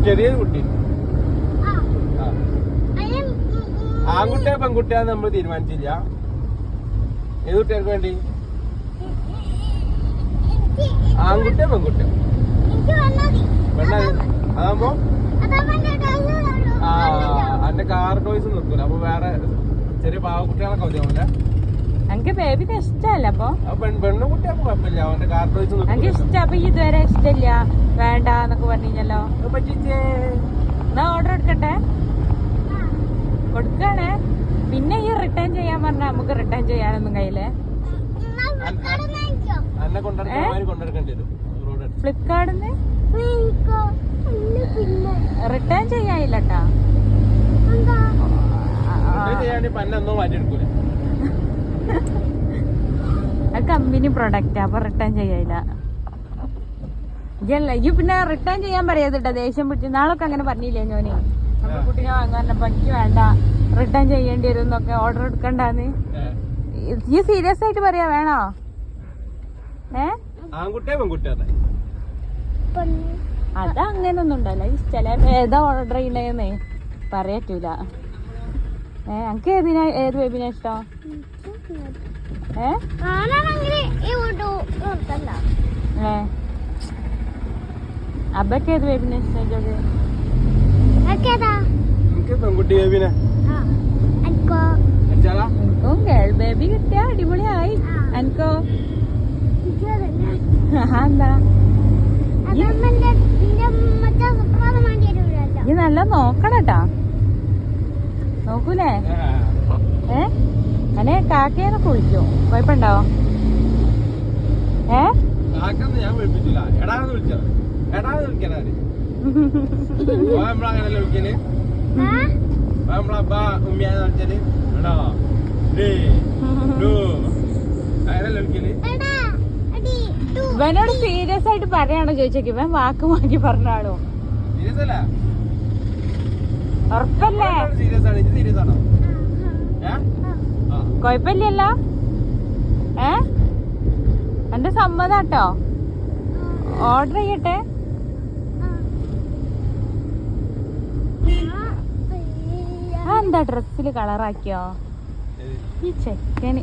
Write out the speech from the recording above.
ചെറിയൊരു കുട്ടി. ആൺകുട്ടിയോ പെൺകുട്ടിയാന്ന് നമ്മൾ തീരുമാനിച്ചില്ല. ഏത് കുട്ടികൾക്ക് വേണ്ടി? ആൺകുട്ടിയോ പെൺകുട്ടിയോ? അതാകുമ്പോ എന്റെ കാർ ടോയ്സ് നിർത്തൂല. അപ്പൊ വേറെ ചെറിയ പാവക്കുട്ടികളൊക്കെ മതിയാവൂല. എനിക്ക് ബേബിനെ ഇഷ്ടല്ല. അപ്പൊ പെണ്ണു കുട്ടിയാകുമ്പോ കുഴപ്പമില്ല. അവന്റെ കാർ ടോയ്സ് എനിക്ക് ഇഷ്ടം. അപ്പൊ ഇതുവരെ ഇഷ്ടമില്ല വേണ്ട എന്നൊക്കെ പറഞ്ഞല്ലോ. എന്നാ ഓർഡർ എടുക്കട്ടെ? കൊടുക്കാണേ. പിന്നെ ഈ റിട്ടേൺ ചെയ്യാൻ പറഞ്ഞാ നമുക്ക് റിട്ടേൺ ചെയ്യാനൊന്നും കയ്യില്. ഫ്ലിപ്കാർട്ടിന്ന് റിട്ടേൺ ചെയ്യാനില്ലട്ടാ. കമ്പനി പ്രൊഡക്റ്റ് അപ്പൊ റിട്ടേൺ ചെയ്യാനില്ല. ഈ പിന്നെ റിട്ടേൺ ചെയ്യാൻ പറയാതിട്ടാ. ദേഷ്യം പിടിച്ച് നാളൊക്കെ അങ്ങനെ പറഞ്ഞില്ലേ ഞാന്. നമ്മുടെ കുട്ടീനെ വാങ്ങാനപ്പോ എനിക്ക് വേണ്ട റിട്ടേൺ ചെയ്യേണ്ടി വരും എന്നൊക്കെ. ഓർഡർ എടുക്കണ്ടാന്ന് ഈ സീരിയസ് ആയിട്ട് പറയാ. വേണോ? അത് അങ്ങനൊന്നും ഉണ്ടല്ലോ. ചില ഏതാ ഓർഡർ ചെയ്യണേന്നേ പറയറ്റൂല. എനിക്ക് ഏത് ബേബിനെ ഇഷ്ടം? അബ്ബക്ക് ഏത് ബേബിനെ ഇഷ്ടം? എനിക്കും ഗേൾ ബേബി കിട്ടിയ അടിപൊളിയായി. എനിക്കോ? എന്താ ഈ നല്ല നോക്കണട്ടാ. നോക്കൂലേ? അനെ കാക്കയെന്നൊക്കെ വിളിക്കോ? കുഴപ്പമുണ്ടോ? ഇവനോട് സീരിയസ് ആയിട്ട് പറയാണോ ചോദിച്ചേക്ക്. ഇവൻ വാക്ക് മാറ്റി പറഞ്ഞാണോ? ഉറപ്പല്ലേ? കൊഴപ്പില്ലല്ലോ. എന്റെ സമ്മതാട്ടോ. ഓർഡർ ചെയ്യട്ടെ? എന്താ ഡ്രസ്സില് കളറാക്കിയോ ഈ ചെക്കന്?